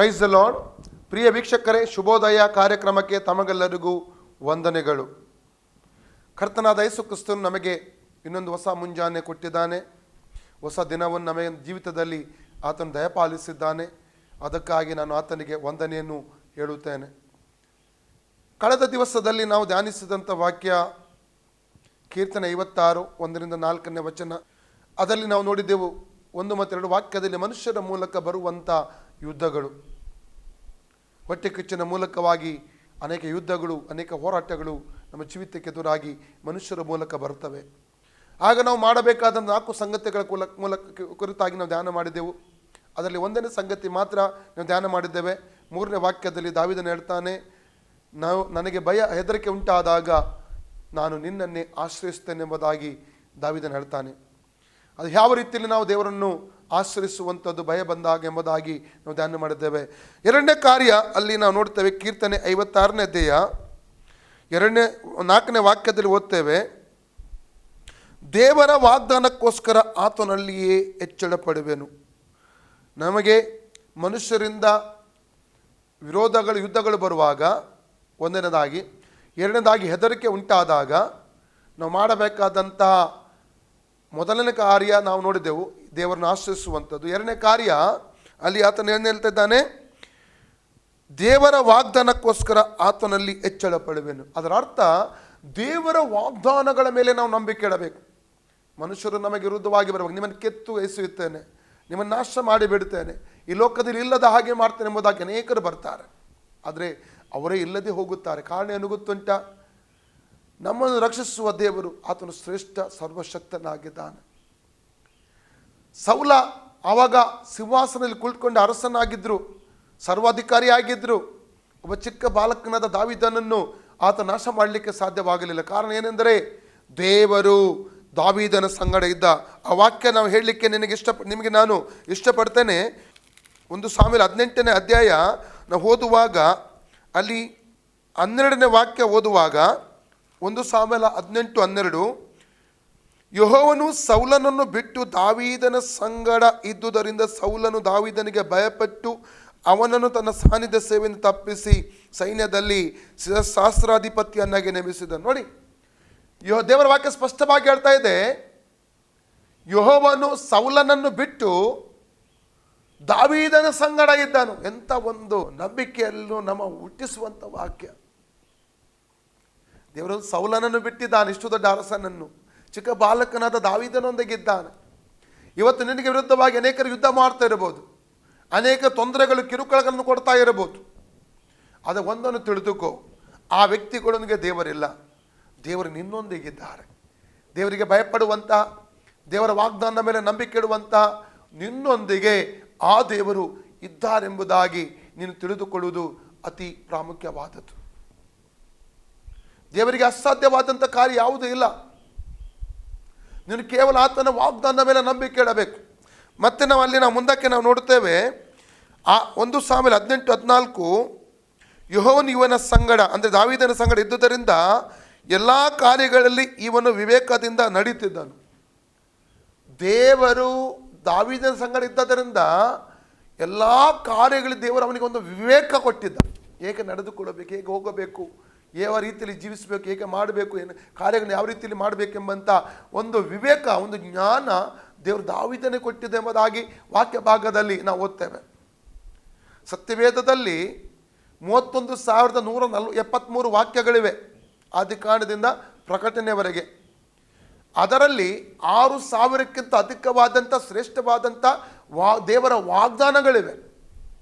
Praise the lord. ಪ್ರಿಯ ವೀಕ್ಷಕರೇ, ಶುಭೋದಯ ಕಾರ್ಯಕ್ರಮಕ್ಕೆ ತಮಗೆಲ್ಲರಿಗೂ ವಂದನೆಗಳು. ಕರ್ತನಾದ ಯೇಸು ಕ್ರಿಸ್ತನು ನಮಗೆ ಇನ್ನೊಂದು ಹೊಸ ಮುಂಜಾನೆ ಕೊಟ್ಟಿದ್ದಾನೆ. ಹೊಸ ದಿನವನ್ನು ನಮಗೆ ಜೀವಿತದಲ್ಲಿ ಆತನು ದಯಪಾಲಿಸಿದ್ದಾನೆ. ಅದಕ್ಕಾಗಿ ನಾನು ಆತನಿಗೆ ವಂದನೆಯನ್ನು ಹೇಳುತ್ತೇನೆ. ಕಳೆದ ದಿವಸದಲ್ಲಿ ನಾವು ಧ್ಯಾನಿಸಿದಂಥ ವಾಕ್ಯ ಕೀರ್ತನೆ 56 1-4 ಅದರಲ್ಲಿ ನಾವು ನೋಡಿದ್ದೆವು. 1 ಮತ್ತು 2 ವಾಕ್ಯದಲ್ಲಿ ಮನುಷ್ಯರ ಮೂಲಕ ಬರುವಂಥ ಯುದ್ಧಗಳು, ಹೊಟ್ಟೆ ಕಿಚ್ಚಿನ ಮೂಲಕವಾಗಿ ಅನೇಕ ಯುದ್ಧಗಳು, ಅನೇಕ ಹೋರಾಟಗಳು ನಮ್ಮ ಜೀವಿತಕ್ಕೆ ಎದುರಾಗಿ ಮನುಷ್ಯರ ಮೂಲಕ ಬರ್ತವೆ. ಆಗ ನಾವು ಮಾಡಬೇಕಾದ 4 ಸಂಗತಿಗಳ ಕುರಿತಾಗಿ ನಾವು ಧ್ಯಾನ ಮಾಡಿದೆವು. ಅದರಲ್ಲಿ 1ನೇ ಸಂಗತಿ ಮಾತ್ರ ನಾವು ಧ್ಯಾನ ಮಾಡಿದ್ದೇವೆ. 3ನೇ ವಾಕ್ಯದಲ್ಲಿ ದಾವೀದನು ಹೇಳ್ತಾನೆ, ನನಗೆ ಭಯ ಹೆದರಿಕೆ ಉಂಟಾದಾಗ ನಾನು ನಿನ್ನನ್ನೇ ಆಶ್ರಯಿಸ್ತೇನೆಂಬುದಾಗಿ ದಾವೀದನು ಹೇಳ್ತಾನೆ. ಅದು ಯಾವ ರೀತಿಯಲ್ಲಿ ನಾವು ದೇವರನ್ನು ಆಶ್ರಯಿಸುವಂಥದ್ದು ಭಯ ಬಂದಾಗ ಎಂಬುದಾಗಿ ನಾವು ಧ್ಯಾನ ಮಾಡಿದ್ದೇವೆ. 2ನೇ ಕಾರ್ಯ ಅಲ್ಲಿ ನಾವು ನೋಡ್ತೇವೆ. ಕೀರ್ತನೆ 56ನೇ ಅಧ್ಯಾಯ 4ನೇ ವಾಕ್ಯದಲ್ಲಿ ಓದ್ತೇವೆ, ದೇವರ ವಾಗ್ದಾನಕ್ಕೋಸ್ಕರ ಆತನಲ್ಲಿಯೇ ಹೆಚ್ಚಳ ಪಡುವೆನು. ನಮಗೆ ಮನುಷ್ಯರಿಂದ ವಿರೋಧಗಳು, ಯುದ್ಧಗಳು ಬರುವಾಗ 1ನೇದಾಗಿ, 2ನೇದಾಗಿ ಹೆದರಿಕೆ ಉಂಟಾದಾಗ ನಾವು ಮಾಡಬೇಕಾದಂತಹ ಮೊದಲನೇ ಕಾರ್ಯ ನಾವು ನೋಡಿದೆವು, ದೇವರನ್ನು ಆಶ್ರಯಿಸುವಂಥದ್ದು. 2ನೇ ಕಾರ್ಯ ಅಲ್ಲಿ ಆತನು ಏನು ಹೇಳ್ತಾ ಇದ್ದಾನೆ, ದೇವರ ವಾಗ್ದಾನಕ್ಕೋಸ್ಕರ ಆತನಲ್ಲಿ ಹೆಚ್ಚಳ ಪಡುವೆನು. ಅದರ ಅರ್ಥ ದೇವರ ವಾಗ್ದಾನಗಳ ಮೇಲೆ ನಾವು ನಂಬಿಕೆ ಇಡಬೇಕು. ಮನುಷ್ಯರು ನಮಗೆ ವಿರುದ್ಧವಾಗಿ ಬರಬೇಕು, ನಿಮ್ಮನ್ನು ಕೆತ್ತು ಎಸೆಯುತ್ತೇನೆ, ನಿಮ್ಮನ್ನು ನಾಶ ಮಾಡಿ ಬಿಡುತ್ತೇನೆ, ಈ ಲೋಕದಲ್ಲಿ ಇಲ್ಲದ ಹಾಗೆ ಮಾಡ್ತೇನೆ ಎಂಬುದಾಗಿ ಅನೇಕರು ಬರ್ತಾರೆ. ಆದರೆ ಅವರೇ ಇಲ್ಲದೆ ಹೋಗುತ್ತಾರೆ. ಕಾರಣ ಏನು ಗೊತ್ತುಂಟ? ನಮ್ಮನ್ನು ರಕ್ಷಿಸುವ ದೇವರು ಆತನು ಶ್ರೇಷ್ಠ ಸರ್ವಶಕ್ತನಾಗಿದ್ದಾನೆ. ಸೌಲ ಆವಾಗ ಸಿಂಹಾಸನದಲ್ಲಿ ಕುಳಿತುಕೊಂಡು ಅರಸನಾಗಿದ್ದರು, ಸರ್ವಾಧಿಕಾರಿಯಾಗಿದ್ದರು. ಒಬ್ಬ ಚಿಕ್ಕ ಬಾಲಕನಾದ ದಾವೀದನನ್ನು ಆತ ನಾಶ ಮಾಡಲಿಕ್ಕೆ ಸಾಧ್ಯವಾಗಲಿಲ್ಲ. ಕಾರಣ ಏನೆಂದರೆ ದೇವರು ದಾವೀದನ ಸಂಗಡ ಇದ್ದ. ಆ ವಾಕ್ಯ ನಾವು ಹೇಳಲಿಕ್ಕೆ ನಿಮಗೆ ನಾನು ಇಷ್ಟಪಡ್ತೇನೆ. 1 ಸಾಮುವೇಲ 18ನೇ ಅಧ್ಯಾಯ ನಾವು ಓದುವಾಗ ಅಲ್ಲಿ 12ನೇ ವಾಕ್ಯ ಓದುವಾಗ 1 ಸಾಮುವೇಲ 18:12, ಯೆಹೋವನು ಸೌಲನನ್ನು ಬಿಟ್ಟು ದಾವೀದನ ಸಂಗಡ ಇದ್ದುದರಿಂದ ಸೌಲನು ದಾವೀದನಿಗೆ ಭಯಪಟ್ಟು ಅವನನ್ನು ತನ್ನ ಸಾನ್ನಿಧ್ಯ ಸೇವೆಯನ್ನು ತಪ್ಪಿಸಿ ಸೈನ್ಯದಲ್ಲಿ ಸಹಸ್ರಾಧಿಪತಿಯನ್ನಾಗಿ ನೇಮಿಸಿದನು. ನೋಡಿ, ದೇವರ ವಾಕ್ಯ ಸ್ಪಷ್ಟವಾಗಿ ಹೇಳ್ತಾ ಇದೆ, ಯೆಹೋವನು ಸೌಲನನ್ನು ಬಿಟ್ಟು ದಾವೀದನ ಸಂಗಡ ಇದ್ದನು. ಎಂಥ ಒಂದು ನಂಬಿಕೆಯಲ್ಲೂ ನಮ್ಮ ಹುಟ್ಟಿಸುವಂಥ ವಾಕ್ಯ. ದೇವರು ಸೌಲನನ್ನು ಬಿಟ್ಟಿದ್ದಾನೆ, ಇಷ್ಟು ದೊಡ್ಡ ಅರಸನನ್ನು. ಚಿಕ್ಕ ಬಾಲಕನಾದ ದಾವೀದನೊಂದಿಗಿದ್ದಾನೆ. ಇವತ್ತು ನಿನಗೆ ವಿರುದ್ಧವಾಗಿ ಅನೇಕರು ಯುದ್ಧ ಮಾಡ್ತಾ ಇರಬಹುದು, ಅನೇಕ ತೊಂದರೆಗಳು, ಕಿರುಕುಳಗಳನ್ನು ಕೊಡ್ತಾ ಇರಬಹುದು. ಅದು ಒಂದನ್ನು ತಿಳಿದುಕೋ, ಆ ವ್ಯಕ್ತಿಗಳೊಂದಿಗೆ ದೇವರಿಲ್ಲ, ದೇವರು ನಿನ್ನೊಂದಿಗಿದ್ದಾರೆ. ದೇವರಿಗೆ ಭಯಪಡುವಂಥ, ದೇವರ ವಾಗ್ದಾನದ ಮೇಲೆ ನಂಬಿಕೆ ಇಡುವಂಥ ನಿನ್ನೊಂದಿಗೆ ಆ ದೇವರು ಇದ್ದಾರೆಂಬುದಾಗಿ ನೀನು ತಿಳಿದುಕೊಳ್ಳುವುದು ಅತಿ ಪ್ರಾಮುಖ್ಯವಾದದ್ದು. ದೇವರಿಗೆ ಅಸಾಧ್ಯವಾದಂಥ ಕಾರ್ಯ ಯಾವುದೂ ಇಲ್ಲ. ನೀನು ಕೇವಲ ಆತನ ವಾಗ್ದಾನದ ಮೇಲೆ ನಂಬಿಕೆ ಇಡಬೇಕು. ಮತ್ತೆ ನಾವು ಮುಂದಕ್ಕೆ ನಾವು ನೋಡ್ತೇವೆ, ಆ 1 ಸಾಮುವೇಲ 18:14, ಯೆಹೋವನು ಇವನ ಸಂಗಡ, ಅಂದರೆ ದಾವೀದನ ಸಂಗಡ ಇದ್ದುದರಿಂದ ಎಲ್ಲ ಕಾರ್ಯಗಳಲ್ಲಿ ಇವನು ವಿವೇಕದಿಂದ ನಡೀತಿದ್ದನು. ದೇವರು ದಾವೀದನ ಸಂಗಡ ಇದ್ದದರಿಂದ ಎಲ್ಲ ಕಾರ್ಯಗಳಲ್ಲಿ ದೇವರು ಅವನಿಗೆ ಒಂದು ವಿವೇಕ ಕೊಟ್ಟಿದ್ದ. ಹೇಗೆ ನಡೆದುಕೊಳ್ಳಬೇಕು, ಹೇಗೆ ಹೋಗಬೇಕು, ಯಾವ ರೀತಿಯಲ್ಲಿ ಜೀವಿಸಬೇಕು, ಹೇಗೆ ಮಾಡಬೇಕು, ಏನು ಕಾರ್ಯಗಳನ್ನು ಯಾವ ರೀತಿಯಲ್ಲಿ ಮಾಡಬೇಕೆಂಬಂಥ ಒಂದು ವಿವೇಕ, ಒಂದು ಜ್ಞಾನ ದೇವರು ದಾವೀದನೇ ಕೊಟ್ಟಿದೆ ಎಂಬುದಾಗಿ ವಾಕ್ಯ ಭಾಗದಲ್ಲಿ ನಾವು ಓದ್ತೇವೆ. ಸತ್ಯವೇದದಲ್ಲಿ 31,173 ವಾಕ್ಯಗಳಿವೆ, ಆದಿಕಾಂಡದಿಂದ ಪ್ರಕಟಣೆಯವರೆಗೆ. ಅದರಲ್ಲಿ 6,000ಕ್ಕಿಂತ ಅಧಿಕವಾದಂಥ ಶ್ರೇಷ್ಠವಾದಂಥ ದೇವರ ವಾಗ್ದಾನಗಳಿವೆ.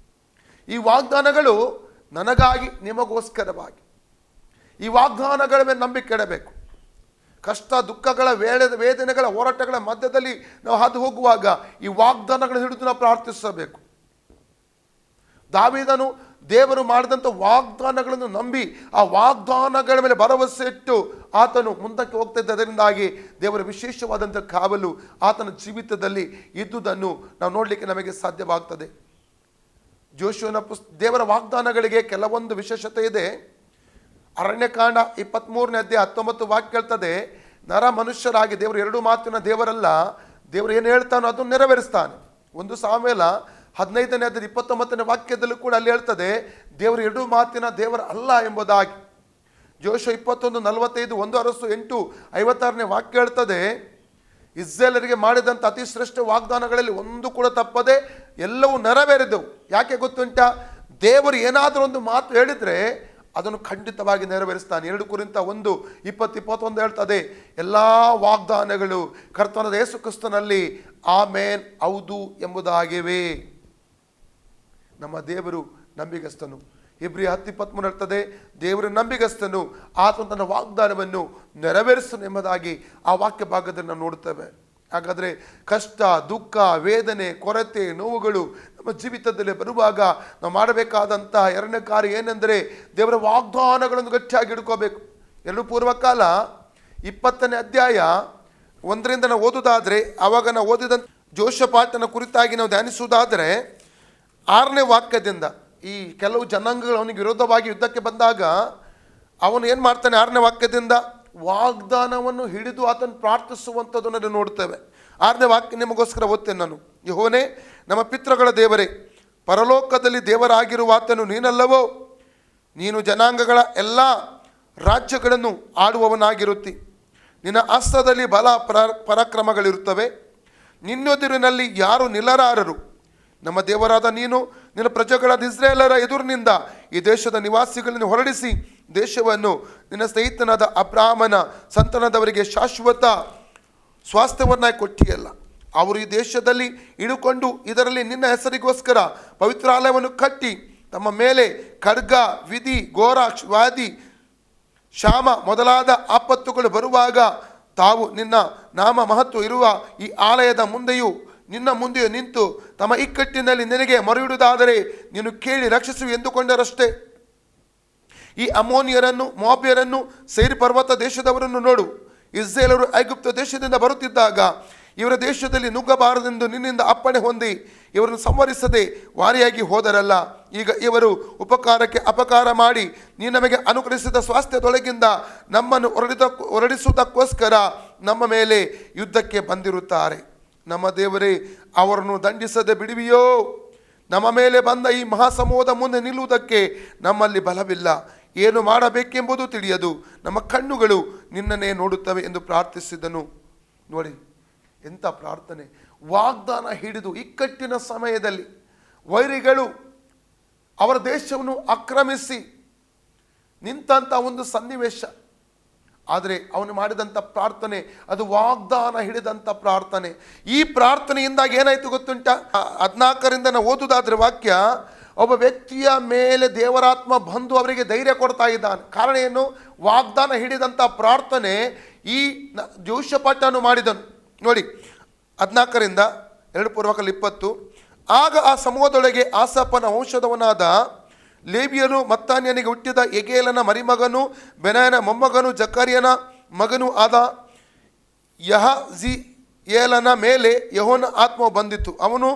ಈ ವಾಗ್ದಾನಗಳು ನನಗಾಗಿ, ನಿಮಗೋಸ್ಕರವಾಗಿ. ಈ ವಾಗ್ದಾನಗಳ ಮೇಲೆ ನಂಬಿಕೆ ಇಡಬೇಕು. ಕಷ್ಟ, ದುಃಖಗಳ, ವೇದನೆಗಳ, ಹೋರಾಟಗಳ ಮಧ್ಯದಲ್ಲಿ ನಾವು ಹಾದು ಹೋಗುವಾಗ ಈ ವಾಗ್ದಾನಗಳ ಹಿಡಿದು ನಾವು ಪ್ರಾರ್ಥಿಸಬೇಕು. ದಾವೀದನು ದೇವರು ಮಾಡಿದಂಥ ವಾಗ್ದಾನಗಳನ್ನು ನಂಬಿ ಆ ವಾಗ್ದಾನಗಳ ಮೇಲೆ ಭರವಸೆ ಇಟ್ಟು ಆತನು ಮುಂದಕ್ಕೆ ಹೋಗ್ತಾ ಇದ್ದದರಿಂದಾಗಿ ದೇವರ ವಿಶೇಷವಾದಂಥ ಕಾವಲು ಆತನ ಜೀವಿತದಲ್ಲಿ ಇದ್ದುದನ್ನು ನಾವು ನೋಡಲಿಕ್ಕೆ ನಮಗೆ ಸಾಧ್ಯವಾಗ್ತದೆ. ಜೋಶುವನ ದೇವರ ವಾಗ್ದಾನಗಳಿಗೆ ಕೆಲವೊಂದು ವಿಶೇಷತೆ ಇದೆ. ಅರಣ್ಯಕಾಂಡ 23ನೇ ಅಧ್ಯಾಯ 19 ವಾಕ್ಯ ಹೇಳ್ತದೆ, ನರ ಮನುಷ್ಯರಾಗಿ ದೇವರು 2 ಮಾತಿನ ದೇವರಲ್ಲ, ದೇವರು ಏನು ಹೇಳ್ತಾನೋ ಅದನ್ನು ನೆರವೇರಿಸ್ತಾನೆ. 1 ಸಾಮುವೇಲ 15ನೇ ಅಧ್ಯಾಯ 29ನೇ ವಾಕ್ಯದಲ್ಲೂ ಕೂಡ ಅಲ್ಲಿ ಹೇಳ್ತದೆ, ದೇವರು ಎರಡು ಮಾತಿನ ದೇವರ ಅಲ್ಲ ಎಂಬುದಾಗಿ. ಜೋಶುವ 21:45, 1 ಅರಸು 8:56ನೇ ವಾಕ್ಯ ಹೇಳ್ತದೆ, ಇಸ್ರೇಲರಿಗೆ ಮಾಡಿದಂಥ ಅತಿ ಶ್ರೇಷ್ಠ ವಾಗ್ದಾನಗಳಲ್ಲಿ ಒಂದು ಕೂಡ ತಪ್ಪದೆ ಎಲ್ಲವೂ ನೆರವೇರಿದವು. ಯಾಕೆ ಗೊತ್ತುಂಟಾ? ದೇವರು ಏನಾದರೂ ಒಂದು ಮಾತು ಹೇಳಿದರೆ ಅದನ್ನು ಖಂಡಿತವಾಗಿ ನೆರವೇರಿಸ್ತಾನೆ. 2 ಕೊರಿಂಥ 1:20-21 ಹೇಳ್ತದೆ, ಎಲ್ಲ ವಾಗ್ದಾನಗಳು ಕರ್ತನಾದ ಯೇಸು ಕ್ರಿಸ್ತನಲ್ಲಿ ಆಮೇನ್, ಹೌದು ಎಂಬುದಾಗಿವೆ. ನಮ್ಮ ದೇವರು ನಂಬಿಗಸ್ತನು. ಇಬ್ರಿಯ 10:23 ಹೇಳ್ತದೆ, ದೇವರು ನಂಬಿಗಸ್ತನು, ಆತನು ತನ್ನ ವಾಗ್ದಾನವನ್ನು ನೆರವೇರಿಸನು ಎಂಬುದಾಗಿ ಆ ವಾಕ್ಯ ಭಾಗದಲ್ಲಿ ನಾವು ನೋಡ್ತೇವೆ. ಹಾಗಾದರೆ ಕಷ್ಟ, ದುಃಖ, ವೇದನೆ, ಕೊರತೆ, ನೋವುಗಳು ನಮ್ಮ ಜೀವಿತದಲ್ಲಿ ಬರುವಾಗ ನಾವು ಮಾಡಬೇಕಾದಂಥ ಎರಡನೇ ಕಾರ್ಯ ಏನೆಂದರೆ ದೇವರ ವಾಗ್ದಾನಗಳನ್ನು ಗಟ್ಟಿಯಾಗಿ ಹಿಡ್ಕೋಬೇಕು. 2 ಪೂರ್ವಕಾಲ 20ನೇ ಅಧ್ಯಾಯ 1ರಿಂದ ನಾವು ಓದುವುದಾದರೆ, ಆವಾಗ ನಾವು ಓದಿದಂಥ ಜೋಷಪಾಟನ ಕುರಿತಾಗಿ ನಾವು ಧ್ಯಾನಿಸುವುದಾದರೆ 6ನೇ ವಾಕ್ಯದಿಂದ, ಈ ಕೆಲವು ಜನಾಂಗಗಳು ಅವನಿಗೆ ವಿರೋಧವಾಗಿ ಯುದ್ಧಕ್ಕೆ ಬಂದಾಗ ಅವನು ಏನು ಮಾಡ್ತಾನೆ, 6ನೇ ವಾಕ್ಯದಿಂದ ವಾಗ್ದಾನವನ್ನು ಹಿಡಿದು ಆತನು ಪ್ರಾರ್ಥಿಸುವಂಥದ್ದನ್ನು ನೋಡ್ತೇವೆ. 6ನೇ ವಾಕ್ಯ ನಿಮಗೋಸ್ಕರ ಓದ್ತೇನೆ ನಾನು. ಯೆಹೋವನೇ, ನಮ್ಮ ಪಿತೃಗಳ ದೇವರೇ, ಪರಲೋಕದಲ್ಲಿ ದೇವರಾಗಿರುವ ಆತನು ನೀನಲ್ಲವೋ? ನೀನು ಜನಾಂಗಗಳ ಎಲ್ಲ ರಾಜ್ಯಗಳನ್ನು ಆಡುವವನಾಗಿರುತ್ತಿ. ನಿನ್ನ ಹಸ್ತದಲ್ಲಿ ಬಲ ಪರಾಕ್ರಮಗಳಿರುತ್ತವೆ. ನಿನ್ನೆದುರಿನಲ್ಲಿ ಯಾರು ನಿಲ್ಲರಾರರು. ನಮ್ಮ ದೇವರಾದ ನೀನು ನಿನ್ನ ಪ್ರಜೆಗಳಾದ ಇಸ್ರಾಯೇಲರ ಎದುರಿನಿಂದ ಈ ದೇಶದ ನಿವಾಸಿಗಳನ್ನು ಹೊರಡಿಸಿ ದೇಶವನ್ನು ನಿನ್ನ ಸ್ನೇಹಿತನಾದ ಅಬ್ರಾಹ್ಮನ ಸಂತಾನದವರಿಗೆ ಶಾಶ್ವತ ಸ್ವಾಸ್ಥ್ಯವನ್ನಾಗಿ ಕೊಟ್ಟಿಯಲ್ಲ. ಅವರು ಈ ದೇಶದಲ್ಲಿ ಇಳುಕೊಂಡು ಇದರಲ್ಲಿ ನಿನ್ನ ಹೆಸರಿಗೋಸ್ಕರ ಪವಿತ್ರಾಲಯವನ್ನು ಕಟ್ಟಿ ತಮ್ಮ ಮೇಲೆ ಖಡ್ಗ, ವಿಧಿ, ಘೋರ, ವ್ಯಾಧಿ, ಕ್ಷಾಮ ಮೊದಲಾದ ಆಪತ್ತುಗಳು ಬರುವಾಗ ತಾವು ನಿನ್ನ ನಾಮ ಮಹತ್ವ ಇರುವ ಈ ಆಲಯದ ಮುಂದೆಯೂ ನಿನ್ನ ಮುಂದೆಯೂ ನಿಂತು ತಮ್ಮ ಇಕ್ಕಟ್ಟಿನಲ್ಲಿ ನಿನಗೆ ಮೊರೆಯಿಡುವುದಾದರೆ ನೀನು ಕೇಳಿ ರಕ್ಷಿಸು ಎಂದುಕೊಂಡರಷ್ಟೇ. ಈ ಅಮ್ಮೋನಿಯರನ್ನು, ಮೋವಾಬ್ಯರನ್ನು, ಸೇರಿ ಪರ್ವತ ದೇಶದವರನ್ನು ನೋಡು. ಇಸ್ರಾಯೇಲರು ಐಗುಪ್ತ ದೇಶದಿಂದ ಬರುತ್ತಿದ್ದಾಗ ಇವರ ದೇಶದಲ್ಲಿ ನುಗ್ಗಬಾರದೆಂದು ನಿನ್ನಿಂದ ಅಪ್ಪಣೆ ಹೊಂದಿ ಇವರನ್ನು ಸಂವರಿಸದೆ ವಾರಿಯಾಗಿ ಹೋದರಲ್ಲ. ಈಗ ಇವರು ಉಪಕಾರಕ್ಕೆ ಅಪಕಾರ ಮಾಡಿ ನೀ ನಮಗೆ ಅನುಗ್ರಹಿಸಿದ ಸ್ವಾಸ್ಥ್ಯದೊಳಗಿಂದ ನಮ್ಮನ್ನು ಹೊರಡಿಸುವುದಕ್ಕೋಸ್ಕರ ನಮ್ಮ ಮೇಲೆ ಯುದ್ಧಕ್ಕೆ ಬಂದಿರುತ್ತಾರೆ. ನಮ್ಮ ದೇವರೇ, ಅವರನ್ನು ದಂಡಿಸದೆ ಬಿಡುವಿಯೋ? ನಮ್ಮ ಮೇಲೆ ಬಂದ ಈ ಮಹಾಸಮೂಹದ ಮುಂದೆ ನಿಲ್ಲುವುದಕ್ಕೆ ನಮ್ಮಲ್ಲಿ ಬಲವಿಲ್ಲ. ಏನು ಮಾಡಬೇಕೆಂಬುದು ತಿಳಿಯದು. ನಮ್ಮ ಕಣ್ಣುಗಳು ನಿನ್ನನ್ನೇ ನೋಡುತ್ತವೆ ಎಂದು ಪ್ರಾರ್ಥಿಸಿದನು. ನೋಡಿ ಎಂಥ ಪ್ರಾರ್ಥನೆ! ವಾಗ್ದಾನ ಹಿಡಿದು ಇಕ್ಕಟ್ಟಿನ ಸಮಯದಲ್ಲಿ ವೈರಿಗಳು ಅವರ ದೇಶವನ್ನು ಆಕ್ರಮಿಸಿ ನಿಂತಹ ಒಂದು ಸನ್ನಿವೇಶ. ಆದರೆ ಅವನು ಮಾಡಿದಂಥ ಪ್ರಾರ್ಥನೆ ಅದು ವಾಗ್ದಾನ ಹಿಡಿದಂಥ ಪ್ರಾರ್ಥನೆ. ಈ ಪ್ರಾರ್ಥನೆಯಿಂದಾಗಿ ಏನಾಯಿತು ಗೊತ್ತುಂಟ? 14ರಿಂದ ನಾವು ಓದುವುದಾದ್ರೆ ವಾಕ್ಯ, ಒಬ್ಬ ವ್ಯಕ್ತಿಯ ಮೇಲೆ ದೇವರಾತ್ಮ ಬಂದು ಅವರಿಗೆ ಧೈರ್ಯ ಕೊಡ್ತಾ ಇದ್ದಾನೆ. ಕಾರಣ ಏನು? ವಾಗ್ದಾನ ಹಿಡಿದಂಥ ಪ್ರಾರ್ಥನೆ ಈ ಜೋಷಪಾಟನು ಮಾಡಿದನು. ನೋಡಿ 14ರಿಂದ 2 ಪೂರ್ವಕಾಲ 20. ಆಗ ಆ ಸಮೂಹದೊಳಗೆ ಆಸಾಫನ ವಂಶದವನಾದ ಲೇವಿಯನು ಮತ್ತಾನ್ಯನಿಗೆ ಹುಟ್ಟಿದ ಯೆಗೇಲನ ಮರಿಮಗನು, ಬೆನಾಯನ ಮೊಮ್ಮಗನು, ಜಕರ್ಯನ ಮಗನೂ ಆದ ಯಹಜಿಯೇಲನ ಮೇಲೆ ಯೆಹೋವನ ಆತ್ಮವು ಬಂದಿತು. ಅವನು,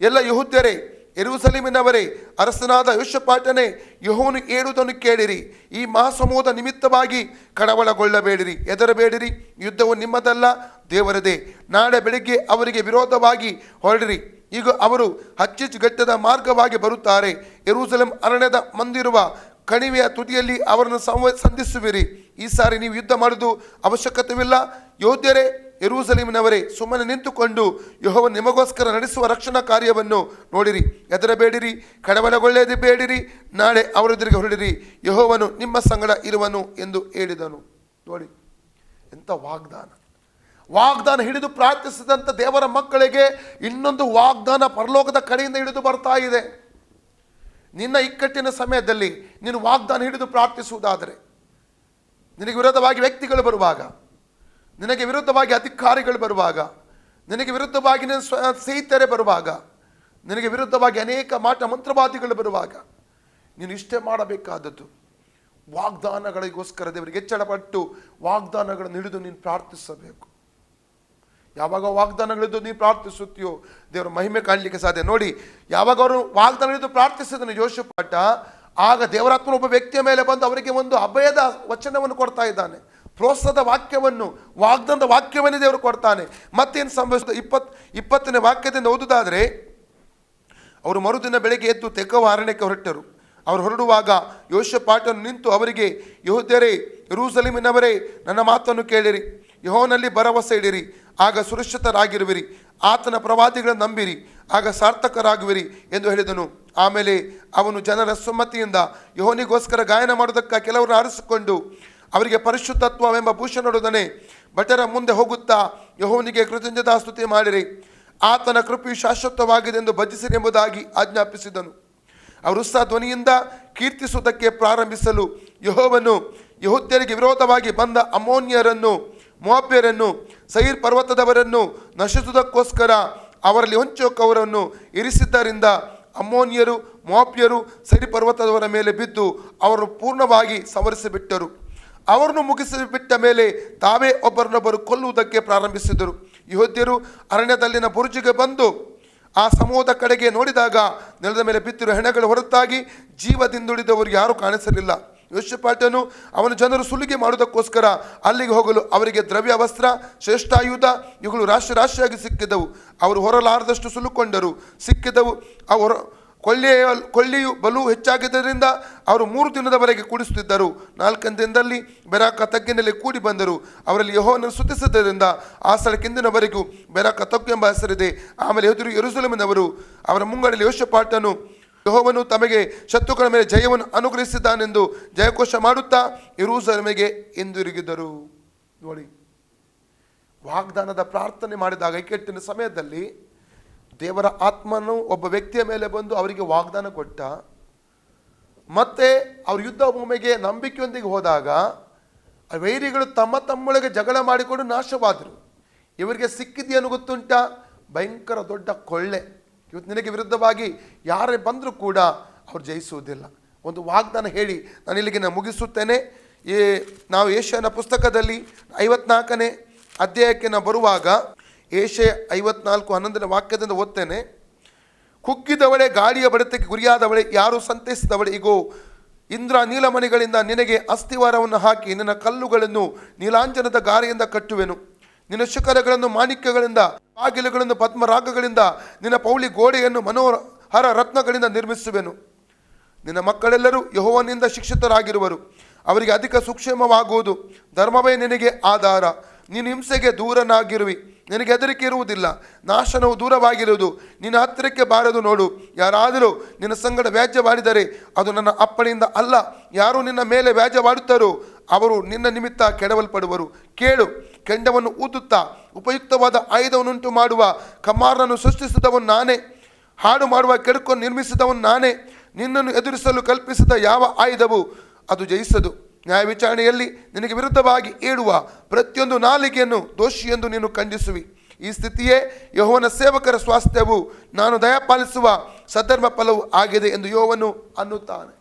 ಎಲ್ಲ ಯೆಹೂದ್ಯರೇ, ಯೆರೂಸಲೇಮಿನವರೇ, ಅರಸನಾದ ಯೋಷಪಾಟನೇ, ಯೆಹೋವನು ಹೇಳುವುದನ್ನು ಕೇಳಿರಿ. ಈ ಮಹಾಸಮೂಹದ ನಿಮಿತ್ತವಾಗಿ ಕಳವಳಗೊಳ್ಳಬೇಡಿರಿ, ಹೆದರಬೇಡಿರಿ. ಯುದ್ಧವು ನಿಮ್ಮದಲ್ಲ, ದೇವರದೇ. ನಾಳೆ ಬೆಳಿಗ್ಗೆ ಅವರಿಗೆ ವಿರೋಧವಾಗಿ ಹೊರಡಿರಿ. ಈಗ ಅವರು ಹಚ್ಚಿಚ್ಚುಗಟ್ಟದ ಮಾರ್ಗವಾಗಿ ಬರುತ್ತಾರೆ. ಯೆರೂಸಲೇಮ್ ಅರಣ್ಯದ ಮಂದಿರುವ ಕಣಿವೆಯ ತುದಿಯಲ್ಲಿ ಅವರನ್ನು ಸಂಧಿಸುವಿರಿ. ಈ ಸಾರಿ ನೀವು ಯುದ್ಧ ಮಾಡುವುದು ಅವಶ್ಯಕತೆವಿಲ್ಲ. ಯೆಹೂದ್ಯರೇ, ಯೆರೂಸಲೇಮಿನವರೇ, ಸುಮ್ಮನೆ ನಿಂತುಕೊಂಡು ಯೆಹೋವನು ನಿಮಗೋಸ್ಕರ ನಡೆಸುವ ರಕ್ಷಣಾ ಕಾರ್ಯವನ್ನು ನೋಡಿರಿ. ಹೆದರಬೇಡಿರಿ, ಕಳವಳಗೊಳ್ಳದೆ ಬೇಡಿರಿ. ನಾಳೆ ಅವರೆದುರಿಗೆ ಹೊರಡಿರಿ. ಯೆಹೋವನು ನಿಮ್ಮ ಸಂಗಡ ಇರುವನು ಎಂದು ಹೇಳಿದನು. ನೋಡಿ ಎಂಥ ವಾಗ್ದಾನ! ವಾಗ್ದಾನ ಹಿಡಿದು ಪ್ರಾರ್ಥಿಸಿದಂಥ ದೇವರ ಮಕ್ಕಳಿಗೆ ಇನ್ನೊಂದು ವಾಗ್ದಾನ ಪರಲೋಕದ ಕಡೆಯಿಂದ ಹಿಡಿದು ಬರ್ತಾ ಇದೆ. ನಿನ್ನ ಇಕ್ಕಟ್ಟಿನ ಸಮಯದಲ್ಲಿ ನೀನು ವಾಗ್ದಾನ ಹಿಡಿದು ಪ್ರಾರ್ಥಿಸುವುದಾದರೆ, ನಿನಗೆ ವಿರೋಧವಾಗಿ ವ್ಯಕ್ತಿಗಳು ಬರುವಾಗ, ನಿನಗೆ ವಿರುದ್ಧವಾಗಿ ಅಧಿಕಾರಿಗಳು ಬರುವಾಗ, ನಿನಗೆ ವಿರುದ್ಧವಾಗಿ ನಿನ್ನ ಸ್ನೇಹಿತರೇ ಬರುವಾಗ, ನಿನಗೆ ವಿರುದ್ಧವಾಗಿ ಅನೇಕ ಮಂತ್ರವಾದಿಗಳು ಬರುವಾಗ, ನೀನು ಇಷ್ಟೇ ಮಾಡಬೇಕಾದದ್ದು ವಾಗ್ದಾನಗಳಿಗೋಸ್ಕರ ದೇವರಿಗೆ ಹೆಚ್ಚಳಪಟ್ಟು ವಾಗ್ದಾನಗಳನ್ನು ಹಿಡಿದು ನೀನು ಪ್ರಾರ್ಥಿಸಬೇಕು. ಯಾವಾಗ ವಾಗ್ದಾನಗಳಿದ್ದು ನೀನು ಪ್ರಾರ್ಥಿಸುತ್ತೀಯೋ ದೇವರ ಮಹಿಮೆ ಕಾಣಲಿಕ್ಕೆ ಸಾಧ್ಯ. ನೋಡಿ, ಯಾವಾಗ ಅವರು ವಾಗ್ದಾನ ಹಿಡಿದು ಪ್ರಾರ್ಥಿಸಿದನು ಯೋಷಪಾಟ, ಆಗ ದೇವರಾತ್ಮನ ಒಬ್ಬ ವ್ಯಕ್ತಿಯ ಮೇಲೆ ಬಂದು ಅವರಿಗೆ ಒಂದು ಅಭಯದ ವಚನವನ್ನು ಕೊಡ್ತಾ ಇದ್ದಾನೆ. ಪ್ರೋತ್ಸಾಹದ ವಾಕ್ಯವನ್ನು, ವಾಗ್ದಾನದ ವಾಕ್ಯವನ್ನೇ ದೇವರು ಕೊಡ್ತಾನೆ. ಮತ್ತೇನು ಸಂಭವಿಸಿದ? 20ನೇ ವಾಕ್ಯದಿಂದ ಓದುವುದಾದರೆ, ಅವರು ಮರುದಿನ ಬೆಳಗ್ಗೆ ಎದ್ದು ತೆಕೋವ ಅರಣ್ಯಕ್ಕೆ ಹೊರಟರು. ಅವರು ಹೊರಡುವಾಗ ಯೋಷಾಫಾಟನು ನಿಂತು ಅವರಿಗೆ, ಯೆಹೂದ್ಯರೇ, ಯೆರೂಸಲೇಮಿನವರೇ, ನನ್ನ ಮಾತನ್ನು ಕೇಳಿರಿ. ಯೆಹೋವನಲ್ಲಿ ಭರವಸೆ ಇಡಿರಿ, ಆಗ ಸುರಕ್ಷಿತರಾಗಿರುವಿರಿ. ಆತನ ಪ್ರವಾದಿಗಳನ್ನು ನಂಬಿರಿ, ಆಗ ಸಾರ್ಥಕರಾಗುವಿರಿ ಎಂದು ಹೇಳಿದನು. ಆಮೇಲೆ ಅವನು ಜನರ ಸುಮ್ಮತಿಯಿಂದ ಯೆಹೋವನಿಗೋಸ್ಕರ ಗಾಯನ ಮಾಡುವುದಕ್ಕೆ ಕೆಲವರನ್ನು ಆರಿಸಿಕೊಂಡು ಅವರಿಗೆ ಪರಿಶುದ್ಧತ್ವವೆಂಬ ಭೂಷಣದೊಡನೆ ಭಟರ ಮುಂದೆ ಹೋಗುತ್ತಾ, ಯೆಹೋವನಿಗೆ ಕೃತಜ್ಞತಾ ಸ್ತುತಿ ಮಾಡಿರಿ, ಆತನ ಕೃಪೆಯು ಶಾಶ್ವತವಾಗಿದೆ ಎಂದು ಭಜಿಸಿರಿ ಎಂಬುದಾಗಿ ಆಜ್ಞಾಪಿಸಿದನು. ಅವರು ಉತ್ಸಾಹ ಧ್ವನಿಯಿಂದ ಕೀರ್ತಿಸುವುದಕ್ಕೆ ಪ್ರಾರಂಭಿಸಲು ಯೆಹೋವನು ಯೆಹೂದ್ಯರಿಗೆ ವಿರೋಧವಾಗಿ ಬಂದ ಅಮ್ಮೋನ್ಯರನ್ನು, ಮೋವಾಬ್ಯರನ್ನು, ಸೈರ್ ಪರ್ವತದವರನ್ನು ನಶಿಸುವುದಕ್ಕೋಸ್ಕರ ಅವರಲ್ಲಿ ಹೊಂಚೋಕವರನ್ನು ಇರಿಸಿದ್ದರಿಂದ ಅಮ್ಮೋನ್ಯರು, ಮೋವಾಬ್ಯರು ಸೈರ್ ಪರ್ವತದವರ ಮೇಲೆ ಬಿದ್ದು ಅವರನ್ನು ಪೂರ್ಣವಾಗಿ ಸಂಹರಿಸಿಬಿಟ್ಟರು. ಅವರನ್ನು ಮುಗಿಸಿಬಿಟ್ಟ ಮೇಲೆ ತಾವೇ ಒಬ್ಬರನ್ನೊಬ್ಬರು ಕೊಲ್ಲುವುದಕ್ಕೆ ಪ್ರಾರಂಭಿಸಿದರು. ಯೆಹೂದ್ಯರು ಅರಣ್ಯದಲ್ಲಿನ ಬುರುಜಿಗೆ ಬಂದು ಆ ಸಮೂಹದ ಕಡೆಗೆ ನೋಡಿದಾಗ ನೆಲದ ಮೇಲೆ ಬಿದ್ದಿರುವ ಹೆಣಗಳ ಹೊರತಾಗಿ ಜೀವದಿಂದುಳಿದವರು ಯಾರೂ ಕಾಣಿಸಲಿಲ್ಲ. ಯೋಷಾಫಾಟನು ಅವನ ಜನರು ಸುಲಿಗೆ ಮಾಡುವುದಕ್ಕೋಸ್ಕರ ಅಲ್ಲಿಗೆ ಹೋಗಲು ಅವರಿಗೆ ದ್ರವ್ಯ, ವಸ್ತ್ರ, ಶ್ರೇಷ್ಠಾಯುಧ ಇವುಗಳು ರಾಶಿ ರಾಶಿಯಾಗಿ ಸಿಕ್ಕಿದವು. ಅವರು ಹೊರಲಾರದಷ್ಟು ಸುಲುಕೊಂಡರು. ಸಿಕ್ಕಿದವು. ಅವರು ಕೊಳ್ಳಿಯು ಬಲು ಹೆಚ್ಚಾಗಿದ್ದರಿಂದ ಅವರು 3 ದಿನದವರೆಗೆ ಕೂಡಿಸುತ್ತಿದ್ದರು. 4ನೇ ದಿನದಲ್ಲಿ ಬೆರಾಕ ತಗ್ಗಿನಲ್ಲಿ ಕೂಡಿ ಬಂದರು. ಅವರಲ್ಲಿ ಯೆಹೋವನನ್ನು ಸ್ತುತಿಸಿದ್ದರಿಂದ ಆ ಸ್ಥಳಕ್ಕೆ ಇಂದಿನವರೆಗೂ ಬೆರಾಕ ತಗ್ಗು ಎಂಬ ಹೆಸರಿದೆ. ಆಮೇಲೆ ಯೆರೂಸಲೇಮಿನವರು ಅವರ ಮುಂಗಡಲ್ಲಿ ಯೋಷಾಫಾಟನು ಯೆಹೋವನು ತಮಗೆ ಶತ್ರುಗಳ ಮೇಲೆ ಜಯವನ್ನು ಅನುಗ್ರಹಿಸಿದ್ದಾನೆಂದು ಜಯಘೋಷ ಮಾಡುತ್ತಾ ಯೆರೂಸಲೇಮಿಗೆ ಹಿಂದಿರುಗಿದರು. ನೋಡಿ, ವಾಗ್ದಾನದ ಪ್ರಾರ್ಥನೆ ಮಾಡಿದಾಗ ಇಕ್ಕಟ್ಟಿನ ಸಮಯದಲ್ಲಿ ದೇವರ ಆತ್ಮನು ಒಬ್ಬ ವ್ಯಕ್ತಿಯ ಮೇಲೆ ಬಂದು ಅವರಿಗೆ ವಾಗ್ದಾನ ಕೊಟ್ಟ. ಮತ್ತೆ ಅವ್ರ ಯುದ್ಧ ಭೂಮಿಗೆ ನಂಬಿಕೆಯೊಂದಿಗೆ ಹೋದಾಗ ವೈರಿಗಳು ತಮ್ಮೊಳಗೆ ಜಗಳ ಮಾಡಿಕೊಂಡು ನಾಶವಾದರು. ಇವರಿಗೆ ಸಿಕ್ಕಿದೆಯನ್ನು ಗೊತ್ತುಂಟ? ಭಯಂಕರ ದೊಡ್ಡ ಕೊಳ್ಳೆ. ಇವತ್ತು ನಿನಗೆ ವಿರುದ್ಧವಾಗಿ ಯಾರೇ ಬಂದರೂ ಕೂಡ ಅವ್ರು ಜಯಿಸುವುದಿಲ್ಲ. ಒಂದು ವಾಗ್ದಾನ ಹೇಳಿ ನಾನು ಇಲ್ಲಿಗೆ ಮುಗಿಸುತ್ತೇನೆ. ನಾವು ಯೆಶಾಯನ ಪುಸ್ತಕದಲ್ಲಿ 54ನೇ ಅಧ್ಯಾಯಕ್ಕೆ ನಾವು ಬರುವಾಗ ಯೆಶಾಯ 54:11 ವಾಕ್ಯದಿಂದ ಓದ್ತೇನೆ. ಕುಗ್ಗಿದವಳೆ, ಗಾಳಿಯ ಬಡಿತಕ್ಕೆ ಗುರಿಯಾದವಳೆ, ಯಾರು ಸಂತೈಸಿದವಳೆ, ಇಗೋ ಇಂದ್ರ ನೀಲಮಣಿಗಳಿಂದ ನಿನಗೆ ಅಸ್ಥಿವಾರವನ್ನು ಹಾಕಿ ನಿನ್ನ ಕಲ್ಲುಗಳನ್ನು ನೀಲಾಂಜನದ ಗಾರೆಯಿಂದ ಕಟ್ಟುವೆನು. ನಿನ್ನ ಶಿಖರಗಳನ್ನು ಮಾಣಿಕ್ಯಗಳಿಂದ, ಬಾಗಿಲುಗಳನ್ನು ಪದ್ಮರಾಗಗಳಿಂದ, ನಿನ್ನ ಪೌಳಿ ಗೋಡೆಯನ್ನು ಮನೋಹರ ರತ್ನಗಳಿಂದ ನಿರ್ಮಿಸುವೆನು. ನಿನ್ನ ಮಕ್ಕಳೆಲ್ಲರೂ ಯೆಹೋವನಿಂದ ಶಿಕ್ಷಿತರಾಗಿರುವರು. ಅವರಿಗೆ ಅಧಿಕ ಸುಕ್ಷೇಮವಾಗುವುದು. ಧರ್ಮವೇ ನಿನಗೆ ಆಧಾರ. ನೀನು ಹಿಂಸೆಗೆ ದೂರನಾಗಿರುವಿ. ನಿನಗೆ ಹೆದರಿಕೆ ಇರುವುದಿಲ್ಲ. ನಾಶನವು ದೂರವಾಗಿರುವುದು. ನಿನ್ನ ಹತ್ತಿರಕ್ಕೆ ಬಾರದು. ನೋಡು, ಯಾರಾದರೂ ನಿನ್ನ ಸಂಗಡ ವ್ಯಾಜ್ಯವಾಡಿದರೆ ಅದು ನನ್ನ ಅಪ್ಪಣೆಯಿಂದ ಅಲ್ಲ. ಯಾರು ನಿನ್ನ ಮೇಲೆ ವ್ಯಾಜ್ಯವಾಡುತ್ತಾರೋ ಅವರು ನಿನ್ನ ನಿಮಿತ್ತ ಕೆಡವಲ್ಪಡುವರು. ಕೇಳು, ಕೆಂಡವನ್ನು ಊದುತ್ತಾ ಉಪಯುಕ್ತವಾದ ಆಯುಧವನ್ನುಂಟು ಮಾಡುವ ಕಮ್ಮಾರನನ್ನು ಸೃಷ್ಟಿಸಿದವನು ನಾನೇ. ಹಾಡು ಮಾಡುವ ಕೆಡುಕನ್ನು ನಿರ್ಮಿಸಿದವನು ನಾನೇ. ನಿನ್ನನ್ನು ಎದುರಿಸಲು ಕಲ್ಪಿಸಿದ ಯಾವ ಆಯುಧವು ಅದು ಜಯಿಸದು. ನ್ಯಾಯ ವಿಚಾರಣೆಯಲ್ಲಿ ನಿನಗೆ ವಿರುದ್ಧವಾಗಿ ಏಳುವ ಪ್ರತಿಯೊಂದು ನಾಲಿಗೆಯನ್ನು ದೋಷಿಯೆಂದು ನೀನು ಖಂಡಿಸುವಿ. ಈ ಸ್ಥಿತಿಯೇ ಯೆಹೋವನ ಸೇವಕರ ಸ್ವಾಸ್ಥ್ಯವು, ನಾನು ದಯಪಾಲಿಸುವ ಸದ್ಧರ್ಮ ಫಲವು ಆಗಿದೆ ಎಂದು ಯೆಹೋವನು ಅನ್ನುತ್ತಾನೆ.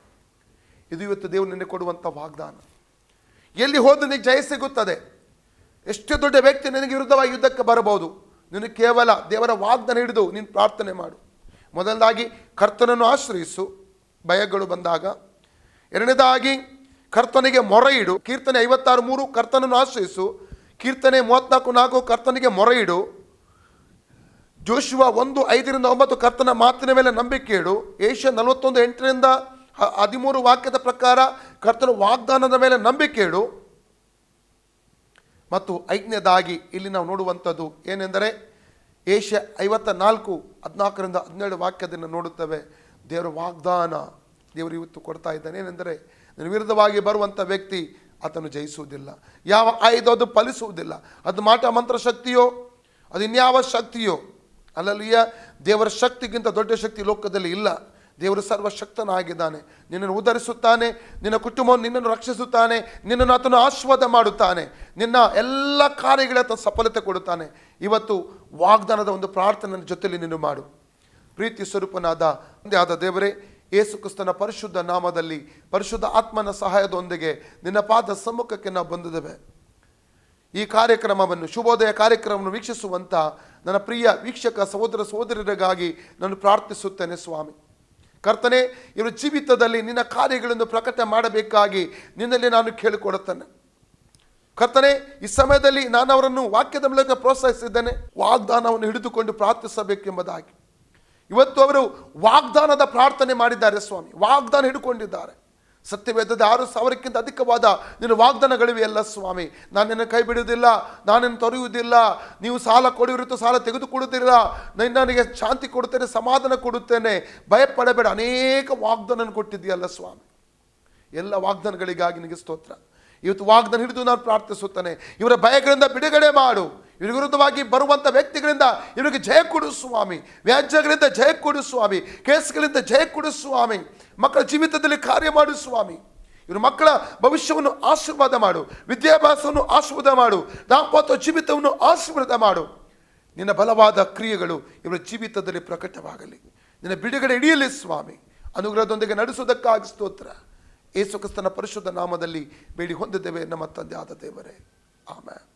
ಇದು ಇವತ್ತು ದೇವರು ನಿನಗೆ ಕೊಡುವಂಥ ವಾಗ್ದಾನ. ಎಲ್ಲಿ ಹೋದ ನಿನಗೆ ಜಯ ಸಿಗುತ್ತದೆ. ಎಷ್ಟೇ ದೊಡ್ಡ ವ್ಯಕ್ತಿ ನಿನಗೆ ವಿರುದ್ಧವಾಗಿ ಯುದ್ಧಕ್ಕೆ ಬರಬಹುದು. ನೀನು ಕೇವಲ ದೇವರ ವಾಗ್ದಾನ ಹಿಡಿದು ನೀನು ಪ್ರಾರ್ಥನೆ ಮಾಡು. ಮೊದಲದಾಗಿ ಕರ್ತನನ್ನು ಆಶ್ರಯಿಸು ಭಯಗಳು ಬಂದಾಗ. ಎರಡನೇದಾಗಿ ಕರ್ತನಿಗೆ ಮೊರೆ ಇಡು. ಕೀರ್ತನೆ 56:3 ಕರ್ತನನ್ನು ಆಶ್ರಯಿಸು. ಕೀರ್ತನೆ 34:4 ಕರ್ತನಿಗೆ ಮೊರೆ ಇಡು. ಜೋಶುವ 1:5-9 ಕರ್ತನ ಮಾತಿನ ಮೇಲೆ ನಂಬಿಕೆ ಇಡು. ಯೆಶಾಯ 41:8-13 ವಾಕ್ಯದ ಪ್ರಕಾರ ಕರ್ತನ ವಾಗ್ದಾನದ ಮೇಲೆ ನಂಬಿಕೆ ಇಡು. ಮತ್ತು 5ನೇದಾಗಿ ಇಲ್ಲಿ ನಾವು ನೋಡುವಂಥದ್ದು ಏನೆಂದರೆ ಯೆಶಾಯ 54:14-17 ವಾಕ್ಯದಿಂದ ನೋಡುತ್ತೇವೆ. ದೇವರ ವಾಗ್ದಾನ ದೇವರು ಇವತ್ತು ಕೊಡ್ತಾ ಇದ್ದಾನೆ. ಏನೆಂದರೆ ನಿನ್ನ ವಿರುದ್ಧವಾಗಿ ಬರುವಂಥ ವ್ಯಕ್ತಿ ಆತನು ಜಯಿಸುವುದಿಲ್ಲ. ಯಾವ ಆಯುಧ ಅದು ಫಲಿಸುವುದಿಲ್ಲ. ಅದು ಮಾಟ ಮಂತ್ರ ಶಕ್ತಿಯೋ ಅದು ಇನ್ಯಾವ ಶಕ್ತಿಯೋ ಅಲ್ಲಲ್ಲಿಯ ದೇವರ ಶಕ್ತಿಗಿಂತ ದೊಡ್ಡ ಶಕ್ತಿ ಲೋಕದಲ್ಲಿ ಇಲ್ಲ. ದೇವರು ಸರ್ವಶಕ್ತನಾಗಿದ್ದಾನೆ. ನಿನ್ನನ್ನು ಉದ್ಧರಿಸುತ್ತಾನೆ. ನಿನ್ನ ಕುಟುಂಬವನ್ನು ನಿನ್ನನ್ನು ರಕ್ಷಿಸುತ್ತಾನೆ. ನಿನ್ನನ್ನು ಆತನು ಆಶೀರ್ವಾದ ಮಾಡುತ್ತಾನೆ. ನಿನ್ನ ಎಲ್ಲ ಕಾರ್ಯಗಳ ಆತ ಸಫಲತೆ ಕೊಡುತ್ತಾನೆ. ಇವತ್ತು ವಾಗ್ದಾನದ ಒಂದು ಪ್ರಾರ್ಥನೆ ಜೊತೆಯಲ್ಲಿ ನೀನು ಮಾಡು. ಪ್ರೀತಿ ಸ್ವರೂಪನಾದ ದೇವರೇ, ಯೇಸು ಕ್ರಿಸ್ತನ ಪರಿಶುದ್ಧ ನಾಮದಲ್ಲಿ ಪರಿಶುದ್ಧ ಆತ್ಮನ ಸಹಾಯದೊಂದಿಗೆ ನಿನ್ನ ಪಾದ ಸಮ್ಮುಖಕ್ಕೆ ನಾವು ಬಂದಿದ್ದೇವೆ. ಈ ಕಾರ್ಯಕ್ರಮವನ್ನು, ಶುಭೋದಯ ಕಾರ್ಯಕ್ರಮವನ್ನು ವೀಕ್ಷಿಸುವಂಥ ನನ್ನ ಪ್ರಿಯ ವೀಕ್ಷಕ ಸಹೋದರ ಸಹೋದರರಿಗಾಗಿ ನಾನು ಪ್ರಾರ್ಥಿಸುತ್ತೇನೆ. ಸ್ವಾಮಿ ಕರ್ತನೆ, ಇವರ ಜೀವಿತದಲ್ಲಿ ನಿನ್ನ ಕಾರ್ಯಗಳನ್ನು ಪ್ರಕಟ ಮಾಡಬೇಕಾಗಿ ನಿನ್ನಲ್ಲಿ ನಾನು ಕೇಳಿಕೊಡುತ್ತೇನೆ. ಕರ್ತನೆ, ಈ ಸಮಯದಲ್ಲಿ ನಾನು ಅವರನ್ನು ವಾಕ್ಯದ ಮೂಲಕ ಪ್ರೋತ್ಸಾಹಿಸಿದ್ದೇನೆ. ವಾಗ್ದಾನವನ್ನು ಹಿಡಿದುಕೊಂಡು ಪ್ರಾರ್ಥಿಸಬೇಕೆಂಬುದಾಗಿ ಇವತ್ತು ಅವರು ವಾಗ್ದಾನದ ಪ್ರಾರ್ಥನೆ ಮಾಡಿದ್ದಾರೆ ಸ್ವಾಮಿ, ವಾಗ್ದಾನ ಹಿಡ್ಕೊಂಡಿದ್ದಾರೆ. ಸತ್ಯವೇದದ 6,000ಕ್ಕಿಂತ ಅಧಿಕವಾದ ನಿನ್ನ ವಾಗ್ದಾನಗಳಿವೆ ಅಲ್ಲ ಸ್ವಾಮಿ. ನಾನು ನಿನ್ನ ಕೈ ಬಿಡುವುದಿಲ್ಲ, ನಾನಿನ್ನು ತೊರೆಯುವುದಿಲ್ಲ, ನೀವು ಸಾಲ ಕೊಡುವಿರುತ್ತೋ ಸಾಲ ತೆಗೆದುಕೊಡುತ್ತಿಲ್ಲ, ನನಗೆ ಶಾಂತಿ ಕೊಡುತ್ತೇನೆ, ಸಮಾಧಾನ ಕೊಡುತ್ತೇನೆ, ಭಯಪಡಬೇಡ, ಅನೇಕ ವಾಗ್ದಾನ ಕೊಟ್ಟಿದ್ದೀಯಲ್ಲ ಸ್ವಾಮಿ. ಎಲ್ಲ ವಾಗ್ದಾನಗಳಿಗಾಗಿ ನಿನಗೆ ಸ್ತೋತ್ರ. ಇವತ್ತು ವಾಗ್ದಾನ ಹಿಡಿದು ನಾನು ಪ್ರಾರ್ಥಿಸುತ್ತೇನೆ, ಇವರ ಭಯಗಳಿಂದ ಬಿಡುಗಡೆ ಮಾಡು, ಇವರ ವಿರುದ್ಧವಾಗಿ ಬರುವಂಥ ವ್ಯಕ್ತಿಗಳಿಂದ ಇವರಿಗೆ ಜಯ ಕೊಡು ಸ್ವಾಮಿ, ವ್ಯಾಜ್ಯಗಳಿಂದ ಜಯ ಕೊಡು ಸ್ವಾಮಿ, ಕೇಸ್ಗಳಿಂದ ಜಯ ಕೊಡು ಸ್ವಾಮಿ, ಮಕ್ಕಳ ಜೀವಿತದಲ್ಲಿ ಕಾರ್ಯ ಮಾಡು ಸ್ವಾಮಿ. ಇವರು ಮಕ್ಕಳ ಭವಿಷ್ಯವನ್ನು ಆಶೀರ್ವಾದ ಮಾಡು, ವಿದ್ಯಾಭ್ಯಾಸವನ್ನು ಆಶೀರ್ವಾದ ಮಾಡು, ದಾಂಪತ್ಯ ಜೀವಿತವನ್ನು ಆಶೀರ್ವಾದ ಮಾಡು. ನಿನ್ನ ಬಲವಾದ ಕ್ರಿಯೆಗಳು ಇವರ ಜೀವಿತದಲ್ಲಿ ಪ್ರಕಟವಾಗಲಿ, ನಿನ್ನ ಬಿಡುಗಡೆ ಹಿಡಿಯಲಿ ಸ್ವಾಮಿ. ಅನುಗ್ರಹದೊಂದಿಗೆ ನಡೆಸುವುದಕ್ಕಾಗಿ ಸ್ತೋತ್ರ. ಯೇಸು ಕ್ರಿಸ್ತನ ಪರಿಶುದ್ಧ ನಾಮದಲ್ಲಿ ಬೇಡಿ ಹೊಂದಿದ್ದೇವೆ ನಮ್ಮ ತಂದೆ ಆದ ದೇವರೇ, ಆಮೆನ್.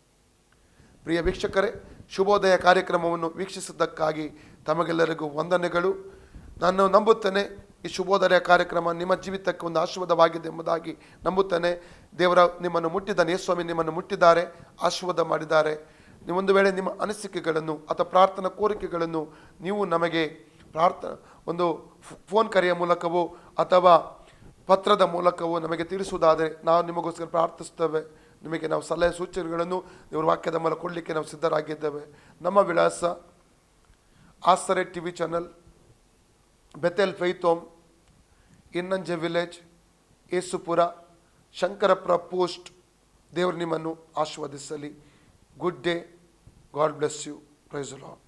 ಪ್ರಿಯ ವೀಕ್ಷಕರೇ, ಶುಭೋದಯ ಕಾರ್ಯಕ್ರಮವನ್ನು ವೀಕ್ಷಿಸಿದ್ದಕ್ಕಾಗಿ ತಮಗೆಲ್ಲರಿಗೂ ವಂದನೆಗಳು. ನಾನು ನಂಬುತ್ತೇನೆ ಈ ಶುಭೋದಯ ಕಾರ್ಯಕ್ರಮ ನಿಮ್ಮ ಜೀವಿತಕ್ಕೆ ಒಂದು ಆಶೀರ್ವಾದವಾಗಿದೆ ಎಂಬುದಾಗಿ ನಂಬುತ್ತೇನೆ. ದೇವರ ನಿಮ್ಮನ್ನು ಮುಟ್ಟಿದ್ದಾನೆ, ಯೇಸುಸ್ವಾಮಿ ನಿಮ್ಮನ್ನು ಮುಟ್ಟಿದ್ದಾರೆ, ಆಶೀರ್ವಾದ ಮಾಡಿದ್ದಾರೆ. ನೀವೊಂದು ವೇಳೆ ನಿಮ್ಮ ಅನಿಸಿಕೆಗಳನ್ನು ಅಥವಾ ಪ್ರಾರ್ಥನಾ ಕೋರಿಕೆಗಳನ್ನು ನೀವು ನಮಗೆ ಒಂದು ಫೋನ್ ಕರೆಯ ಮೂಲಕವೋ ಅಥವಾ ಪತ್ರದ ಮೂಲಕವೋ ನಮಗೆ ತಿಳಿಸುವುದಾದರೆ ನಾವು ನಿಮಗೋಸ್ಕರ ಪ್ರಾರ್ಥಿಸ್ತೇವೆ. ನಿಮಗೆ ನಾವು ಸಲಹೆ ಸೂಚನೆಗಳನ್ನು ದೇವರ ವಾಕ್ಯದ ಮೂಲಕ ಕೊಡಲಿಕ್ಕೆ ನಾವು ಸಿದ್ಧರಾಗಿದ್ದೇವೆ. ನಮ್ಮ ವಿಳಾಸ Asare TV channel, Bethel faith home, Innanje village, Yesupura, Shankarapura post. ದೇವರು ನಿಮ್ಮನ್ನು ಆಶೀರ್ವದಿಸಲಿ. Good day. God bless you. Praise the lord.